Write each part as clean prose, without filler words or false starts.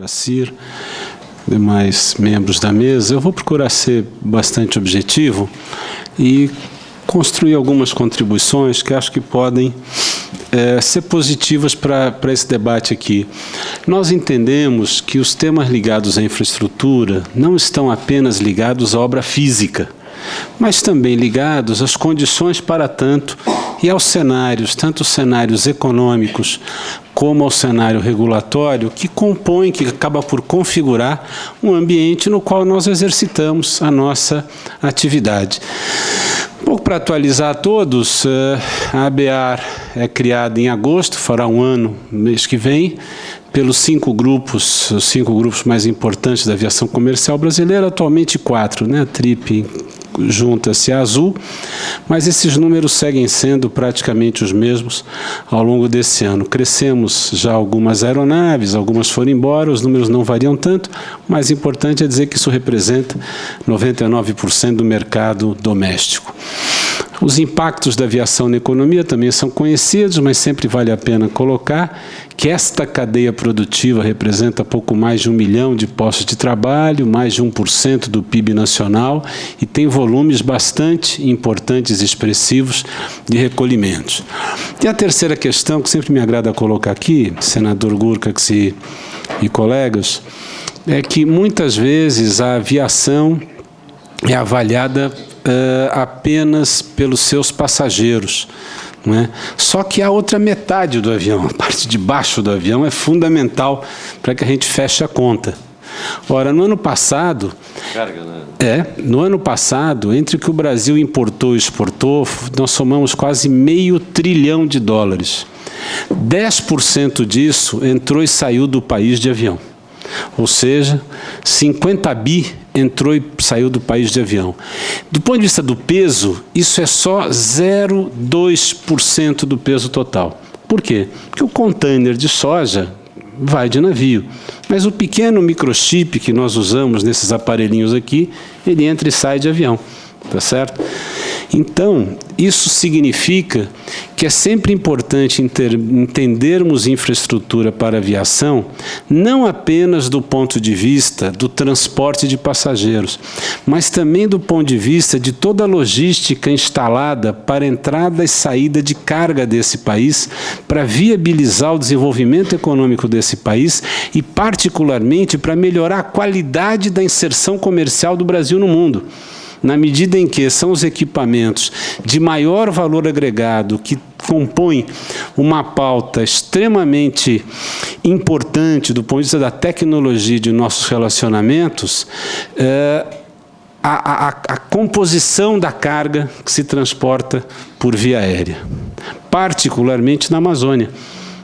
Cir, demais membros da mesa, eu vou procurar ser bastante objetivo e construir algumas contribuições que acho que podem ser positivas para esse debate aqui. Nós entendemos que os temas ligados à infraestrutura não estão apenas ligados à obra física, mas também ligados às condições para tanto e aos cenários, tanto os cenários econômicos como ao cenário regulatório, que compõe, que acaba por configurar um ambiente no qual nós exercitamos a nossa atividade. Um pouco para atualizar a todos, a ABAR é criada em agosto, fará um ano mês que vem, pelos os 5 grupos mais importantes da aviação comercial brasileira, atualmente 4, né? A TRIP junta-se à Azul, mas esses números seguem sendo praticamente os mesmos ao longo desse ano. Crescemos já algumas aeronaves, algumas foram embora, os números não variam tanto, o mais importante é dizer que isso representa 99% do mercado doméstico. Os impactos da aviação na economia também são conhecidos, mas sempre vale a pena colocar que esta cadeia produtiva representa pouco mais de 1 milhão de postos de trabalho, mais de 1% do PIB nacional e tem volumes bastante importantes e expressivos de recolhimentos. E a terceira questão, que sempre me agrada colocar aqui, senador Gurkacs e colegas, é que muitas vezes a aviação é avaliada apenas pelos seus passageiros, não é? Só que a outra metade do avião, a parte de baixo do avião, é fundamental para que a gente feche a conta. Ora, no ano passado, entre o que o Brasil importou e exportou, nós somamos quase $500 bilhão. 10% disso entrou e saiu do país de avião. Ou seja, 50 bi entrou e saiu do país de avião. Do ponto de vista do peso, isso é só 0,2% do peso total. Por quê? Porque o container de soja vai de navio, mas o pequeno microchip que nós usamos nesses aparelhinhos aqui, ele entra e sai de avião, tá certo? Então, isso significa que é sempre importante entendermos infraestrutura para a aviação, não apenas do ponto de vista do transporte de passageiros, mas também do ponto de vista de toda a logística instalada para a entrada e saída de carga desse país, para viabilizar o desenvolvimento econômico desse país e, particularmente, para melhorar a qualidade da inserção comercial do Brasil no mundo. Na medida em que são os equipamentos de maior valor agregado que compõem uma pauta extremamente importante do ponto de vista da tecnologia de nossos relacionamentos, a composição da carga que se transporta por via aérea, particularmente na Amazônia.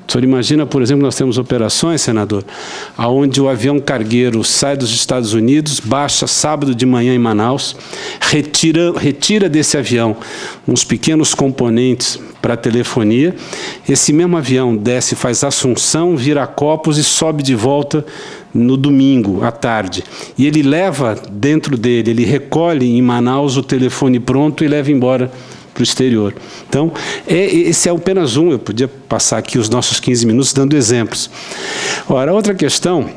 O senhor imagina, por exemplo, nós temos operações, senador, onde o avião cargueiro sai dos Estados Unidos, baixa sábado de manhã em Manaus, retira desse avião uns pequenos componentes para telefonia, esse mesmo avião desce, faz Assunção, Viracopos e sobe de volta no domingo, à tarde. E ele leva dentro dele, ele recolhe em Manaus o telefone pronto e leva embora para o exterior. Então, esse é apenas um, eu podia passar aqui os nossos 15 minutos dando exemplos. Ora, outra questão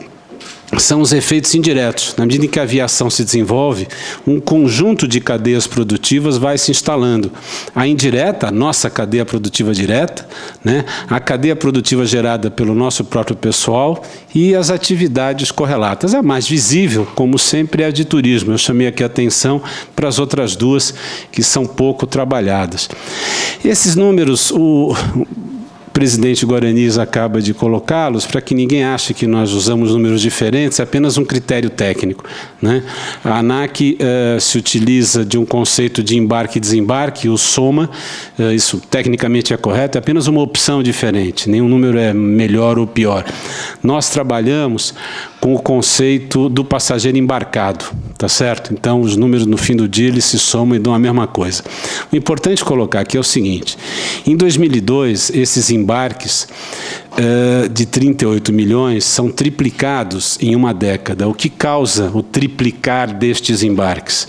são os efeitos indiretos. Na medida em que a aviação se desenvolve, um conjunto de cadeias produtivas vai se instalando. A indireta, a nossa cadeia produtiva direta, né? A cadeia produtiva gerada pelo nosso próprio pessoal e as atividades correlatas. A mais visível, como sempre, é a de turismo. Eu chamei aqui a atenção para as outras duas que são pouco trabalhadas. Esses números, o presidente Guaraniz acaba de colocá-los para que ninguém ache que nós usamos números diferentes, é apenas um critério técnico, né? A ANAC se utiliza de um conceito de embarque e desembarque, o SOMA, isso tecnicamente é correto, é apenas uma opção diferente, nenhum número é melhor ou pior. Nós trabalhamos com o conceito do passageiro embarcado, tá certo? Então, os números no fim do dia eles se somam e dão a mesma coisa. O importante colocar aqui é o seguinte: em 2002, esses embarques de 38 milhões são triplicados em uma década. O que causa o triplicar destes embarques?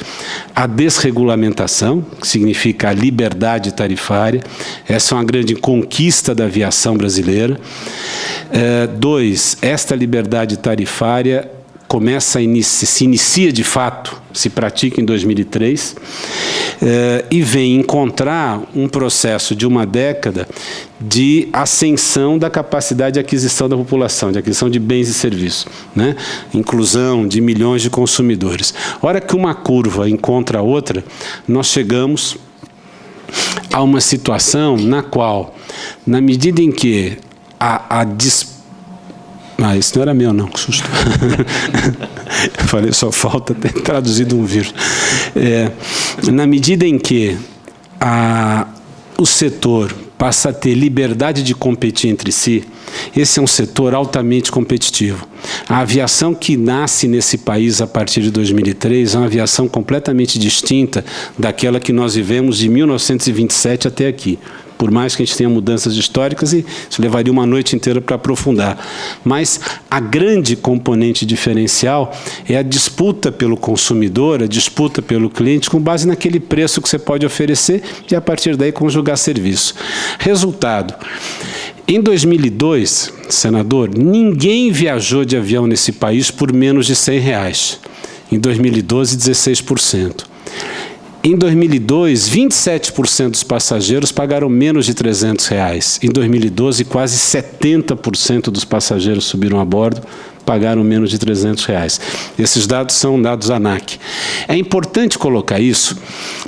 A desregulamentação, que significa a liberdade tarifária. Essa é uma grande conquista da aviação brasileira. 2, esta liberdade tarifária se inicia de fato, se pratica em 2003, e vem encontrar um processo de uma década de ascensão da capacidade de aquisição da população, de aquisição de bens e serviços, né? Inclusão de milhões de consumidores. A hora que uma curva encontra a outra, nós chegamos a uma situação na qual, na medida em que isso não era meu, não, que susto. Eu falei, só falta ter traduzido um vírus. Na medida em que o setor passa a ter liberdade de competir entre si, esse é um setor altamente competitivo. A aviação que nasce nesse país a partir de 2003 é uma aviação completamente distinta daquela que nós vivemos de 1927 até aqui. Por mais que a gente tenha mudanças históricas, e isso levaria uma noite inteira para aprofundar. Mas a grande componente diferencial é a disputa pelo consumidor, a disputa pelo cliente, com base naquele preço que você pode oferecer e, a partir daí, conjugar serviço. Resultado: em 2002, senador, ninguém viajou de avião nesse país por menos de R$100. Em 2012, 16%. Em 2002, 27% dos passageiros pagaram menos de R$300. Em 2012, quase 70% dos passageiros subiram a bordo, pagaram menos de R$300. Esses dados são dados ANAC. É importante colocar isso,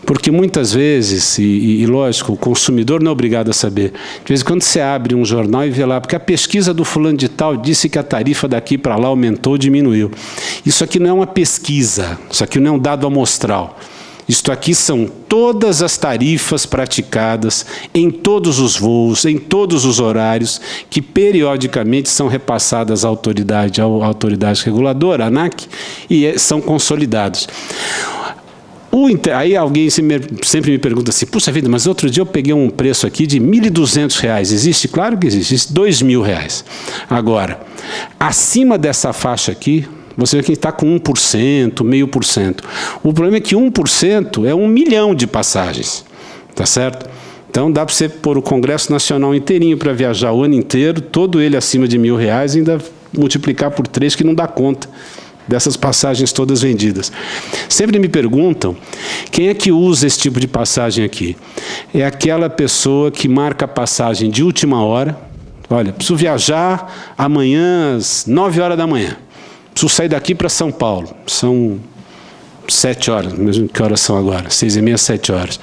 porque muitas vezes, e lógico, o consumidor não é obrigado a saber. De vez em quando você abre um jornal e vê lá, porque a pesquisa do fulano de tal disse que a tarifa daqui para lá aumentou ou diminuiu. Isso aqui não é uma pesquisa, isso aqui não é um dado amostral. Isto aqui são todas as tarifas praticadas em todos os voos, em todos os horários, que periodicamente são repassadas à autoridade reguladora, a ANAC, e são consolidados. Aí alguém sempre me pergunta assim, puxa vida, mas outro dia eu peguei um preço aqui de R$1.200. Existe? Claro que existe. Existe R$2.000. Agora, acima dessa faixa aqui, você vê que está com 1%, 0,5%. O problema é que 1% é 1 milhão de passagens, tá certo? Então dá para você pôr o Congresso Nacional inteirinho para viajar o ano inteiro, todo ele acima de R$1.000, e ainda multiplicar por 3, que não dá conta dessas passagens todas vendidas. Sempre me perguntam, quem é que usa esse tipo de passagem aqui? É aquela pessoa que marca a passagem de última hora. Olha, preciso viajar amanhã às 9 horas da manhã. Preciso sair daqui para São Paulo. São 7 horas, mesmo que horas são agora? 6h30, 7 horas.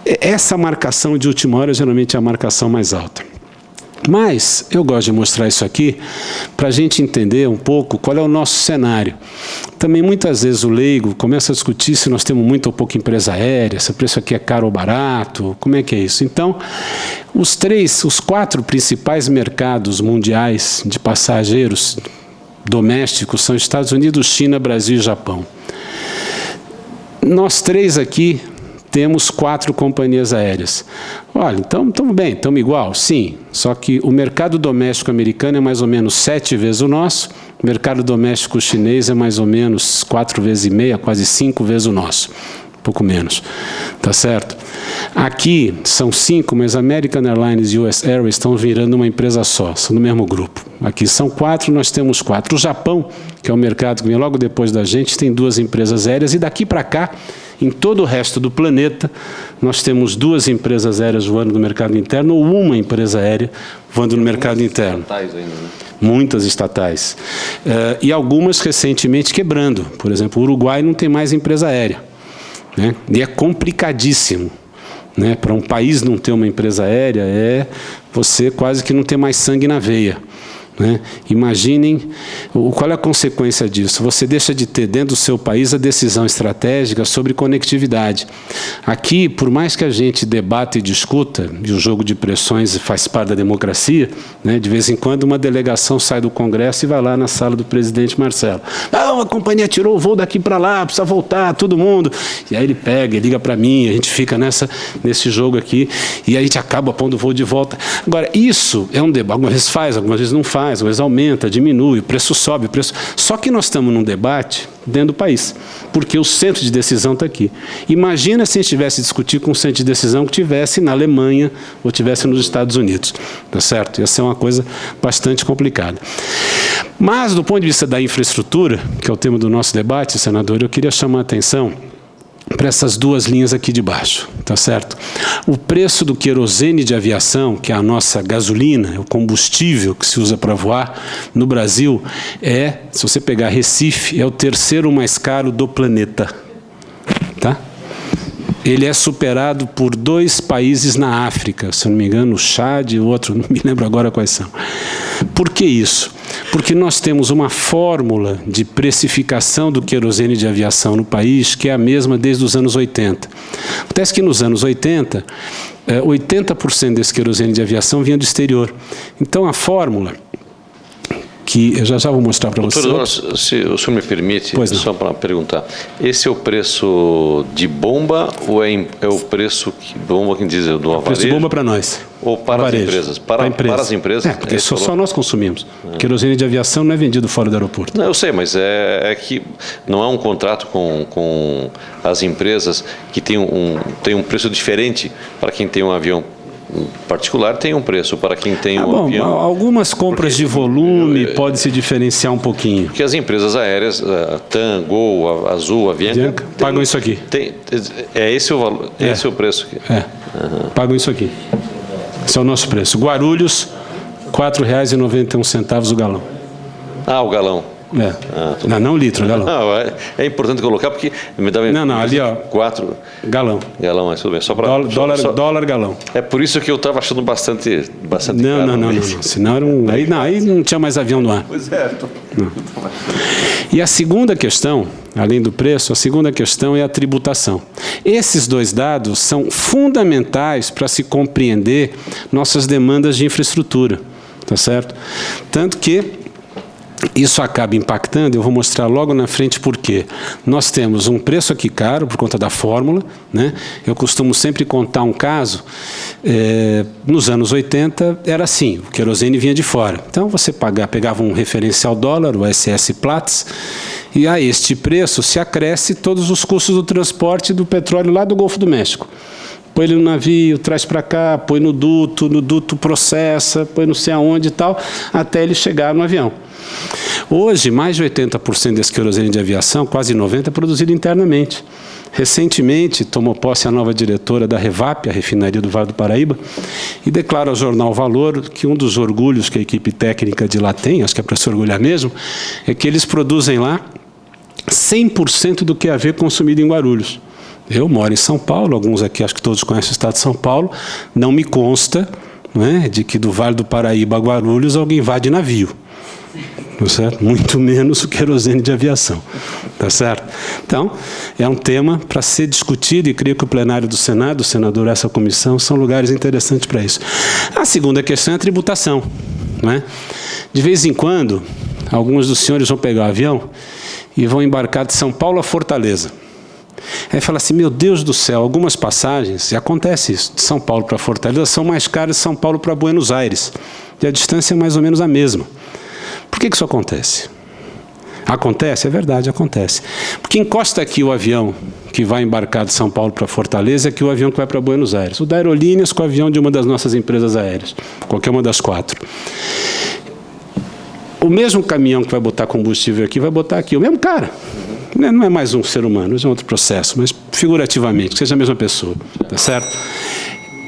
Essa marcação de última hora geralmente é a marcação mais alta. Mas eu gosto de mostrar isso aqui para a gente entender um pouco qual é o nosso cenário. Também muitas vezes o leigo começa a discutir se nós temos muita ou pouca empresa aérea, se o preço aqui é caro ou barato, como é que é isso? Então, os 4 principais mercados mundiais de passageiros domésticos são Estados Unidos, China, Brasil e Japão. Nós 3 aqui temos 4 companhias aéreas. Olha, então estamos bem, estamos igual? Sim, só que o mercado doméstico americano é mais ou menos 7 vezes o nosso, o mercado doméstico chinês é mais ou menos 4,5 vezes, quase 5 vezes o nosso. Pouco menos, tá certo? Aqui são 5, mas American Airlines e US Airways estão virando uma empresa só, são do mesmo grupo. Aqui são 4, nós temos 4. O Japão, que é o mercado que vem logo depois da gente, tem 2 empresas aéreas, e daqui para cá, em todo o resto do planeta, nós temos 2 empresas aéreas voando no mercado interno, ou uma empresa aérea voando no mercado interno. Estatais ainda, né? Muitas estatais. E algumas recentemente quebrando. Por exemplo, o Uruguai não tem mais empresa aérea. Né? E é complicadíssimo, né? Para um país não ter uma empresa aérea, você quase que não ter mais sangue na veia, né? Imaginem qual é a consequência disso. Você deixa de ter dentro do seu país a decisão estratégica sobre conectividade. Aqui, por mais que a gente debata e discuta, e o jogo de pressões faz parte da democracia, né? De vez em quando uma delegação sai do Congresso e vai lá na sala do presidente Marcelo. Ah, a companhia tirou o voo daqui para lá, precisa voltar, todo mundo. E aí ele pega, liga para mim, a gente fica nesse jogo aqui, e a gente acaba pondo o voo de volta. Agora, isso é um debate, algumas vezes faz, algumas vezes não faz, às vezes aumenta, diminui, o preço sobe, o preço... Só que nós estamos num debate dentro do país, porque o centro de decisão está aqui. Imagina se a gente tivesse discutir com um centro de decisão que tivesse na Alemanha ou tivesse nos Estados Unidos, tá certo? Ia ser uma coisa bastante complicada. Mas, do ponto de vista da infraestrutura, que é o tema do nosso debate, senador, eu queria chamar a atenção para essas duas linhas aqui de baixo, tá certo? O preço do querosene de aviação, que é a nossa gasolina, é o combustível que se usa para voar, no Brasil se você pegar Recife, é o terceiro mais caro do planeta, tá? Ele é superado por 2 países na África, se eu não me engano, o Chad e o outro, não me lembro agora quais são. Por que isso? Porque nós temos uma fórmula de precificação do querosene de aviação no país que é a mesma desde os anos 80. Acontece que nos anos 80, 80% desse querosene de aviação vinha do exterior. Então, a fórmula, que eu já vou mostrar para vocês. Doutor, se o senhor me permite, só para perguntar, esse é o preço de bomba ou é o preço que bomba, quem diz, do avarejo? Preço de bomba para nós. Ou para as empresas? Para as empresas? Porque só nós consumimos. Querosene de aviação não é vendido fora do aeroporto. Não, eu sei, mas é que não é um contrato com as empresas que tem um preço diferente para quem tem um avião particular, tem um preço para quem tem um avião. Algumas compras de volume pode se diferenciar um pouquinho. Porque as empresas aéreas, a TAM, Gol, a Azul, a Avianca, pagam isso aqui. É esse o valor, esse é o preço aqui. Pagam isso aqui. Esse é o nosso preço. Guarulhos, R$ 4,91 o galão. Ah, o galão. Não litro, galão. Não, é importante colocar porque me dá... Não, ali ó. 4... Galão. Galão, mas tudo bem. Só para... Dólar, galão. É por isso que eu estava achando bastante caro. Não. Senão era aí não tinha mais avião no ar. Pois é. E a segunda questão, além do preço, a segunda questão é a tributação. Esses 2 dados são fundamentais para se compreender nossas demandas de infraestrutura, tá certo? Tanto que isso acaba impactando, eu vou mostrar logo na frente por quê. Nós temos um preço aqui caro por conta da fórmula, né? Eu costumo sempre contar um caso, nos anos 80 era assim, o querosene vinha de fora. Então você pegava um referencial dólar, o SS Platts, e a este preço se acresce todos os custos do transporte do petróleo lá do Golfo do México. Põe ele no navio, traz para cá, põe no duto processa, põe não sei aonde e tal, até ele chegar no avião. Hoje, mais de 80% desse querosene de aviação, quase 90%, é produzido internamente. Recentemente, tomou posse a nova diretora da Revap, a refinaria do Vale do Paraíba, e declara ao jornal Valor que um dos orgulhos que a equipe técnica de lá tem, acho que é para se orgulhar mesmo, é que eles produzem lá 100% do QAV consumido em Guarulhos. Eu moro em São Paulo, alguns aqui, acho que todos conhecem o estado de São Paulo, não me consta, né, de que do Vale do Paraíba a Guarulhos alguém vá de navio. Tá certo? Muito menos o querosene de aviação. Tá certo? Então, é um tema para ser discutido e creio que o plenário do Senado, o senador, essa comissão, são lugares interessantes para isso. A segunda questão é a tributação, né? De vez em quando, alguns dos senhores vão pegar o avião e vão embarcar de São Paulo a Fortaleza. Aí fala assim, meu Deus do céu, algumas passagens, e acontece isso, de São Paulo para Fortaleza são mais caras de São Paulo para Buenos Aires. E a distância é mais ou menos a mesma. Por que isso acontece? Acontece? É verdade, acontece. Porque encosta aqui o avião que vai embarcar de São Paulo para Fortaleza, aqui o avião que vai para Buenos Aires. O da Aerolíneas com o avião de uma das nossas empresas aéreas, qualquer uma das 4. O mesmo caminhão que vai botar combustível aqui, vai botar aqui, o mesmo cara. Não é mais um ser humano, é um outro processo, mas figurativamente, que seja a mesma pessoa, tá certo?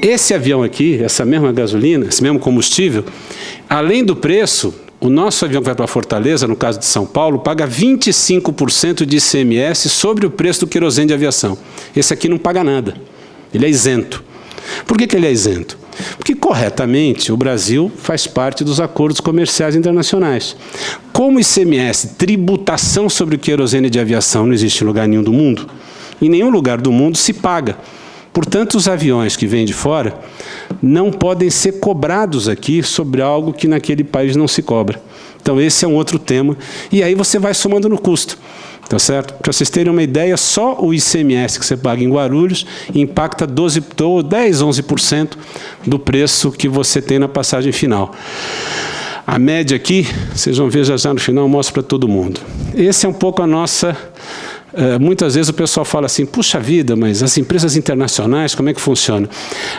Esse avião aqui, essa mesma gasolina, esse mesmo combustível, além do preço, o nosso avião que vai para Fortaleza, no caso de São Paulo, paga 25% de ICMS sobre o preço do querosene de aviação. Esse aqui não paga nada, ele é isento. Por que ele é isento? Porque, corretamente, o Brasil faz parte dos acordos comerciais internacionais. Como ICMS, tributação sobre o querosene de aviação, não existe em lugar nenhum do mundo, em nenhum lugar do mundo se paga. Portanto, os aviões que vêm de fora não podem ser cobrados aqui sobre algo que naquele país não se cobra. Então, esse é um outro tema. E aí você vai somando no custo. Tá certo? Para vocês terem uma ideia, só o ICMS que você paga em Guarulhos impacta 10, 11% do preço que você tem na passagem final. A média aqui, vocês vão ver já no final, eu mostro para todo mundo. Esse é um pouco a nossa... muitas vezes o pessoal fala assim, puxa vida, mas as empresas internacionais, como é que funciona?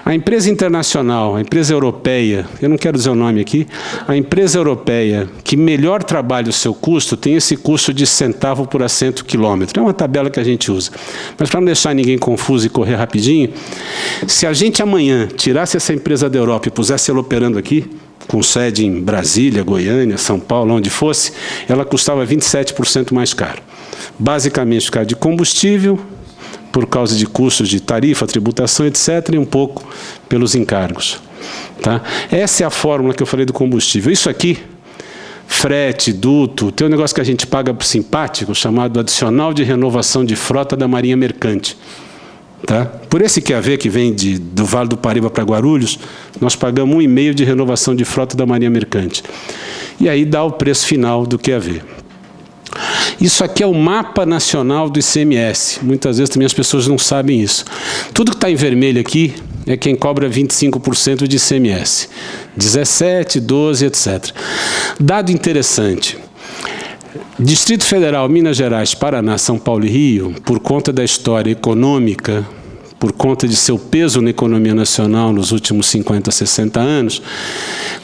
A empresa internacional, a empresa europeia, eu não quero dizer o nome aqui, a empresa europeia que melhor trabalha o seu custo, tem esse custo de centavo por assento quilômetro. É uma tabela que a gente usa. Mas para não deixar ninguém confuso e correr rapidinho, se a gente amanhã tirasse essa empresa da Europa e pusesse ela operando aqui, com sede em Brasília, Goiânia, São Paulo, onde fosse, ela custava 27% mais caro. Basicamente, por causa de combustível, por causa de custos de tarifa, tributação, etc., e um pouco pelos encargos. Tá? Essa é a fórmula que eu falei do combustível. Isso aqui, frete, duto, tem um negócio que a gente paga simpático, chamado adicional de renovação de frota da Marinha Mercante. Tá? Por esse QAV que vem do Vale do Paraíba para Guarulhos, nós pagamos 1,5 de renovação de frota da Marinha Mercante. E aí dá o preço final do QAV. Isso aqui é o mapa nacional do ICMS. Muitas vezes também as pessoas não sabem isso. Tudo que está em vermelho aqui é quem cobra 25% de ICMS. 17, 12, etc. Dado interessante. Distrito Federal, Minas Gerais, Paraná, São Paulo e Rio, por conta da história econômica, por conta de seu peso na economia nacional nos últimos 50, 60 anos,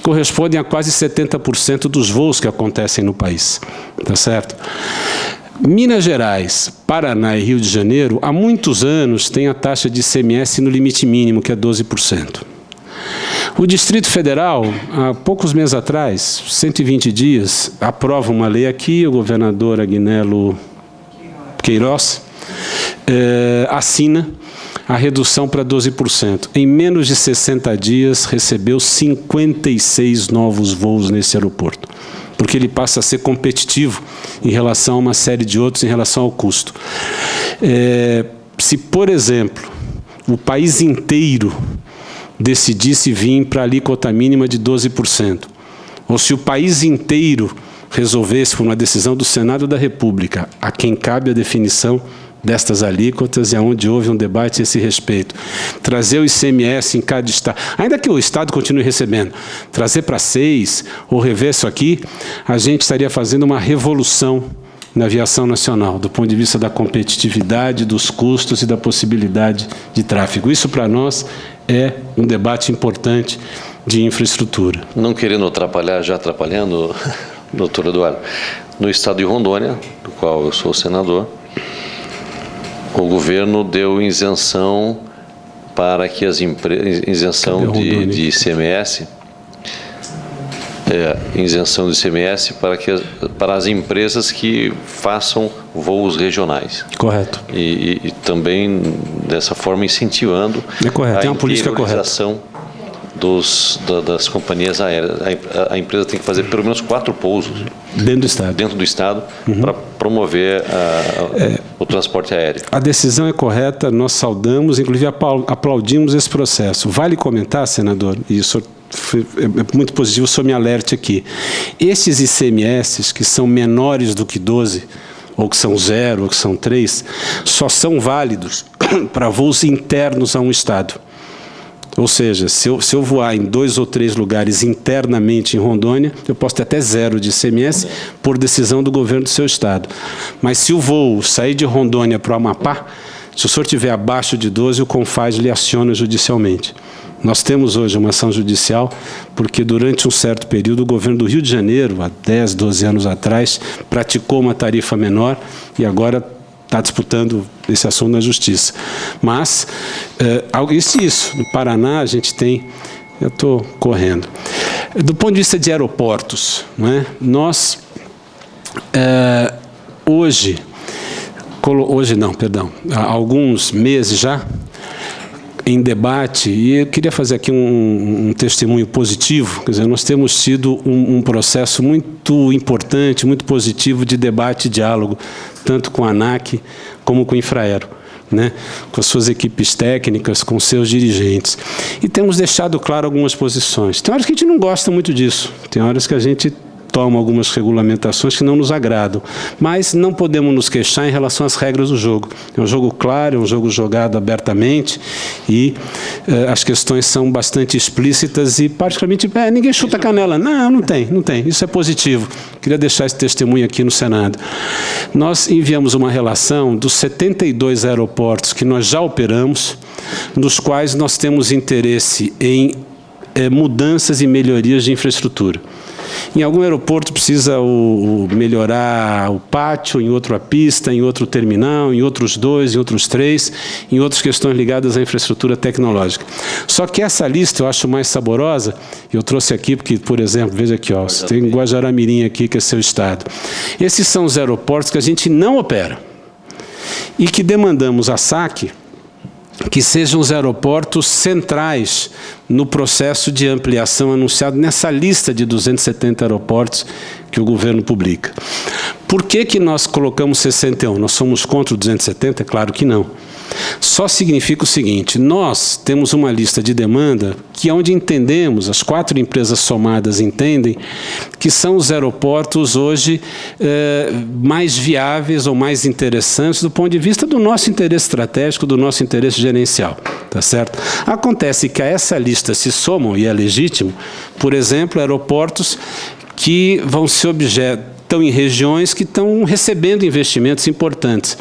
correspondem a quase 70% dos voos que acontecem no país. Tá certo? Minas Gerais, Paraná e Rio de Janeiro, há muitos anos, têm a taxa de ICMS no limite mínimo, que é 12%. O Distrito Federal, há poucos meses atrás, 120 dias, aprova uma lei aqui, o governador Agnello Queiroz assina a redução para 12%. Em menos de 60 dias, recebeu 56 novos voos nesse aeroporto, porque ele passa a ser competitivo em relação a uma série de outros, em relação ao custo. Se, por exemplo, o país inteiro decidisse vir para a alíquota mínima de 12%, ou se o país inteiro resolvesse, por uma decisão do Senado da República, a quem cabe a definição destas alíquotas, e onde houve um debate a esse respeito, trazer o ICMS em cada estado, ainda que o estado continue recebendo, trazer para 6, ou rever isso aqui, a gente estaria fazendo uma revolução na aviação nacional, do ponto de vista da competitividade, dos custos e da possibilidade de tráfego. Isso, para nós, é um debate importante de infraestrutura. Não querendo atrapalhar, já atrapalhando, doutor Eduardo, no estado de Rondônia, do qual eu sou senador, o governo deu isenção para que as empresas, isenção de ICMS, isenção de ICMS para as empresas que façam voos regionais. Correto. E também, dessa forma, incentivando tem uma política interiorização das companhias aéreas. A empresa tem que fazer pelo menos 4 pousos dentro do estado para promover o transporte aéreo. A decisão é correta, nós saudamos, inclusive aplaudimos esse processo. Vale comentar, senador, e isso é muito positivo, o senhor me alerte aqui. Esses ICMS, que são menores do que 12, ou que são 0, ou que são 3, só são válidos para voos internos a um estado. Ou seja, se eu voar em 2 ou 3 lugares internamente em Rondônia, eu posso ter até 0 de ICMS por decisão do governo do seu estado. Mas se o voo sair de Rondônia para o Amapá, se o senhor estiver abaixo de 12, o CONFAS lhe aciona judicialmente. Nós temos hoje uma ação judicial porque durante um certo período o governo do Rio de Janeiro, há 10, 12 anos atrás, praticou uma tarifa menor e agora está disputando esse assunto na Justiça. Mas, isso, no Paraná a gente tem, eu estou correndo. Do ponto de vista de aeroportos, não é? Nós, há alguns meses já, em debate, e eu queria fazer aqui um testemunho positivo. Quer dizer, nós temos tido um processo muito importante, muito positivo de debate e diálogo, tanto com a ANAC como com o Infraero, né, com as suas equipes técnicas, com seus dirigentes. E temos deixado claro algumas posições. Tem horas que a gente não gosta muito disso, tem horas que a gente toma algumas regulamentações que não nos agradam, mas não podemos nos queixar em relação às regras do jogo. É um jogo claro, é um jogo jogado abertamente e as questões são bastante explícitas e particularmente, ninguém chuta a canela. Não tem. Isso é positivo. Queria deixar esse testemunho aqui no Senado. Nós enviamos uma relação dos 72 aeroportos que nós já operamos, nos quais nós temos interesse em mudanças e melhorias de infraestrutura. Em algum aeroporto precisa melhorar o pátio, em outro a pista, em outro o terminal, em outros 2, em outros 3, em outras questões ligadas à infraestrutura tecnológica. Só que essa lista eu acho mais saborosa, eu trouxe aqui porque, por exemplo, veja aqui, ó, você tem Guajará-Mirim aqui, que é seu estado. Esses são os aeroportos que a gente não opera e que demandamos a SAC que sejam os aeroportos centrais no processo de ampliação anunciado nessa lista de 270 aeroportos que o governo publica. Por que nós colocamos 61? Nós somos contra o 270? Claro que não. Só significa o seguinte, nós temos uma lista de demanda que é onde entendemos, as 4 empresas somadas entendem, que são os aeroportos hoje mais viáveis ou mais interessantes do ponto de vista do nosso interesse estratégico, do nosso interesse gerencial. Tá certo? Acontece que a essa lista se somam, e é legítimo, por exemplo, aeroportos que vão ser estão em regiões que estão recebendo investimentos importantes,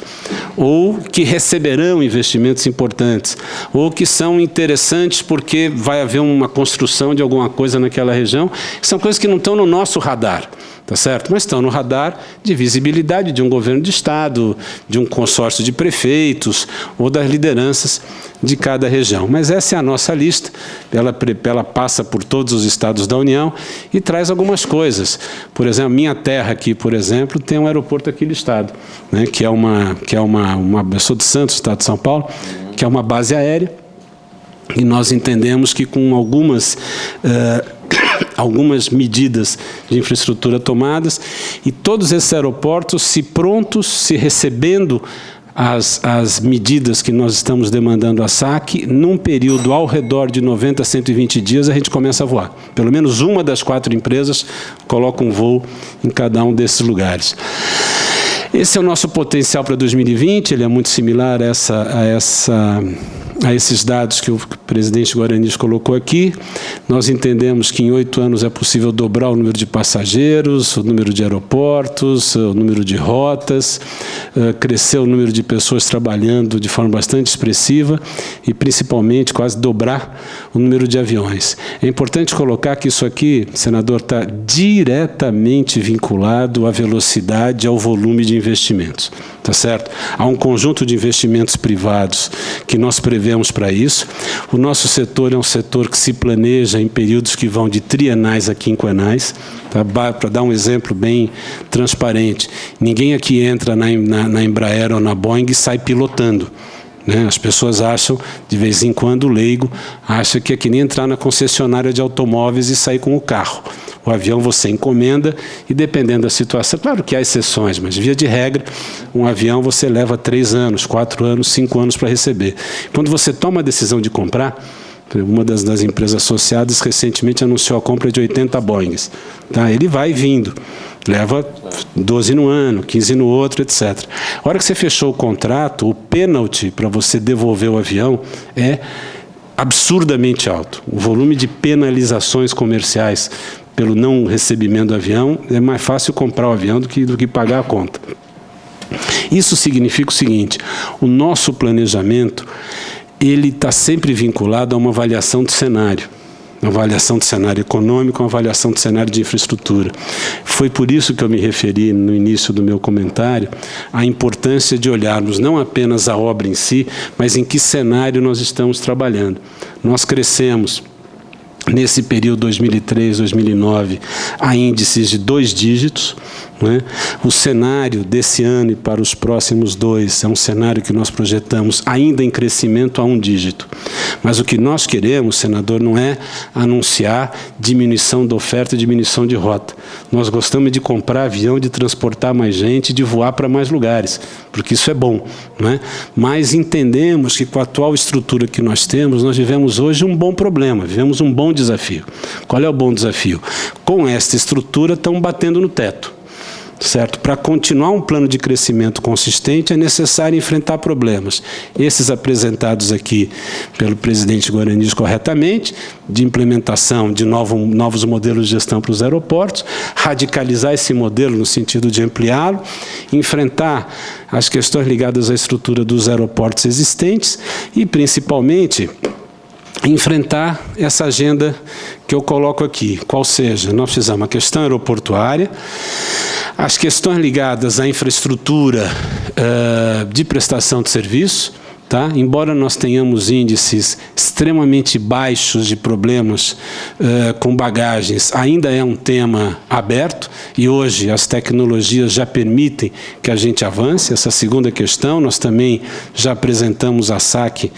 ou que receberão investimentos importantes, ou que são interessantes porque vai haver uma construção de alguma coisa naquela região, são coisas que não estão no nosso radar, tá certo? Mas estão no radar de visibilidade de um governo de estado, de um consórcio de prefeitos, ou das lideranças de cada região. Mas essa é a nossa lista, ela passa por todos os estados da União e traz algumas coisas. Por exemplo, minha terra aqui, por exemplo, tem um aeroporto aqui listado, né, eu sou de Santos, estado de São Paulo, que é uma base aérea, e nós entendemos que com algumas medidas de infraestrutura tomadas, e todos esses aeroportos, se prontos, se recebendo as medidas que nós estamos demandando à SAC, num período ao redor de 90 a 120 dias, a gente começa a voar. Pelo menos uma das 4 empresas coloca um voo em cada um desses lugares. Esse é o nosso potencial para 2020, ele é muito similar a esses dados que o presidente Guaranis colocou aqui. Nós entendemos que em 8 anos é possível dobrar o número de passageiros, o número de aeroportos, o número de rotas, crescer o número de pessoas trabalhando de forma bastante expressiva e, principalmente, quase dobrar o número de aviões. É importante colocar que isso aqui, senador, está diretamente vinculado à velocidade, ao volume de investimentos. Tá certo? Há um conjunto de investimentos privados que nós prevemos para isso. O nosso setor é um setor que se planeja em períodos que vão de trienais a quinquenais. Tá? Para dar um exemplo bem transparente, ninguém aqui entra na Embraer ou na Boeing e sai pilotando. Né? As pessoas acham, de vez em quando, o leigo acha que é que nem entrar na concessionária de automóveis e sair com o carro. O avião você encomenda e, dependendo da situação, claro que há exceções, mas, via de regra, um avião você leva 3 anos, 4 anos, 5 anos para receber. Quando você toma a decisão de comprar, uma das empresas associadas recentemente anunciou a compra de 80 Boeings. Tá? Ele vai vindo, leva 12 no ano, 15 no outro, etc. A hora que você fechou o contrato, o pênalti para você devolver o avião é absurdamente alto. O volume de penalizações comerciais pelo não recebimento do avião, é mais fácil comprar o avião do que pagar a conta. Isso significa o seguinte, o nosso planejamento, ele está sempre vinculado a uma avaliação de cenário. Uma avaliação de cenário econômico, uma avaliação de cenário de infraestrutura. Foi por isso que eu me referi no início do meu comentário à importância de olharmos não apenas a obra em si, mas em que cenário nós estamos trabalhando. Nós crescemos nesse período 2003, 2009, a índices de 2 dígitos. Né? O cenário desse ano e para os próximos 2 é um cenário que nós projetamos ainda em crescimento a 1 dígito. Mas o que nós queremos, senador, não é anunciar diminuição da oferta e diminuição de rota. Nós gostamos de comprar avião, de transportar mais gente, de voar para mais lugares, porque isso é bom. Não é? Mas entendemos que com a atual estrutura que nós temos, nós vivemos hoje um bom problema, vivemos um bom desafio. Qual é o bom desafio? Com esta estrutura, estão batendo no teto. Certo? Para continuar um plano de crescimento consistente, é necessário enfrentar problemas. Esses apresentados aqui pelo presidente Guaranis corretamente, de implementação de novos modelos de gestão para os aeroportos, radicalizar esse modelo no sentido de ampliá-lo, enfrentar as questões ligadas à estrutura dos aeroportos existentes e, principalmente, enfrentar essa agenda que eu coloco aqui, qual seja, nós precisamos a questão aeroportuária, as questões ligadas à infraestrutura de prestação de serviço, tá? Embora nós tenhamos índices extremamente baixos de problemas com bagagens, ainda é um tema aberto e hoje as tecnologias já permitem que a gente avance. Essa segunda questão, nós também já apresentamos à SAC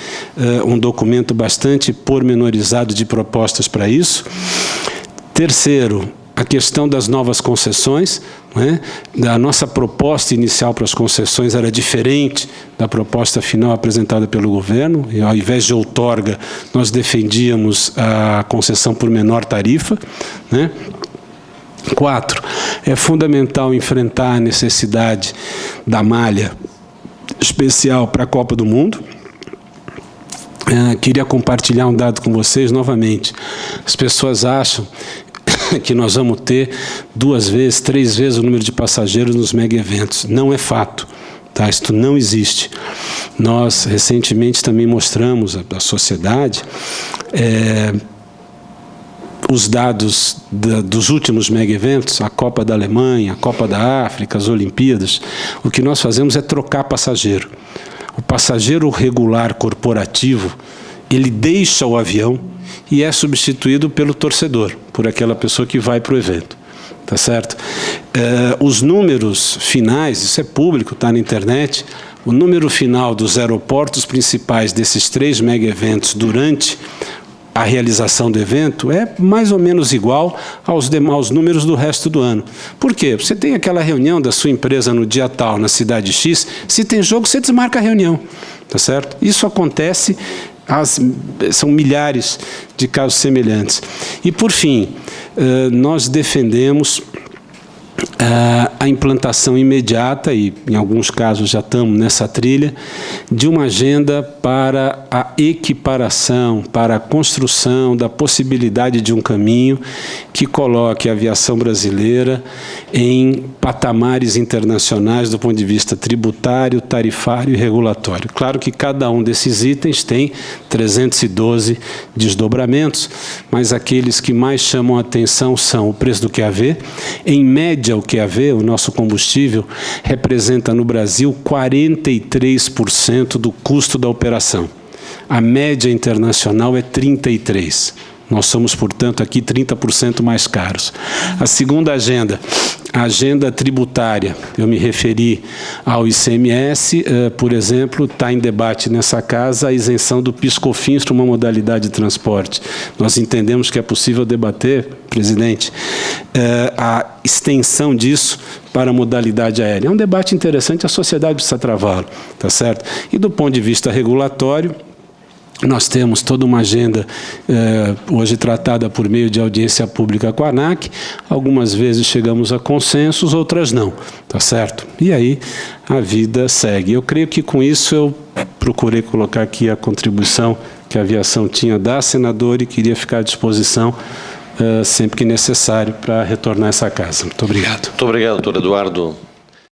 um documento bastante pormenorizado de propostas para isso. Terceiro, a questão das novas concessões, né? A nossa proposta inicial para as concessões era diferente da proposta final apresentada pelo governo, e ao invés de outorga, nós defendíamos a concessão por menor tarifa, né? 4, é fundamental enfrentar a necessidade da malha especial para a Copa do Mundo. Queria compartilhar um dado com vocês novamente. As pessoas acham que nós vamos ter 2 vezes, 3 vezes o número de passageiros nos mega-eventos. Não é fato. Tá? Isto não existe. Nós, recentemente, também mostramos à sociedade os dados dos últimos mega-eventos, a Copa da Alemanha, a Copa da África, as Olimpíadas. O que nós fazemos é trocar passageiro. O passageiro regular corporativo, ele deixa o avião e é substituído pelo torcedor, por aquela pessoa que vai para o evento. Tá certo? Os números finais, isso é público, está na internet, o número final dos aeroportos principais desses 3 mega-eventos durante a realização do evento é mais ou menos igual aos demais números do resto do ano. Por quê? Você tem aquela reunião da sua empresa no dia tal, na cidade X, se tem jogo, você desmarca a reunião. Tá certo? Isso acontece, são milhares de casos semelhantes. E, por fim, nós defendemos a implantação imediata, e em alguns casos já estamos nessa trilha, de uma agenda para a equiparação, para a construção da possibilidade de um caminho que coloque a aviação brasileira em patamares internacionais do ponto de vista tributário, tarifário e regulatório. Claro que cada um desses itens tem 312 desdobramentos, mas aqueles que mais chamam a atenção são o preço do QAV. Em média, o QAV, o nosso combustível, representa no Brasil 43% do custo da operação. A média internacional é 33%. Nós somos, portanto, aqui 30% mais caros. A segunda agenda, a agenda tributária. Eu me referi ao ICMS, por exemplo, está em debate nessa casa a isenção do PIS/COFINS para uma modalidade de transporte. Nós entendemos que é possível debater, presidente, a extensão disso para a modalidade aérea. É um debate interessante, a sociedade precisa travá-lo, tá certo? E do ponto de vista regulatório, nós temos toda uma agenda hoje tratada por meio de audiência pública com a ANAC. Algumas vezes chegamos a consensos, outras não, tá certo? E aí a vida segue. Eu creio que com isso eu procurei colocar aqui a contribuição que a aviação tinha da senadora e queria ficar à disposição sempre que necessário para retornar a essa casa. Muito obrigado. Muito obrigado, doutor Eduardo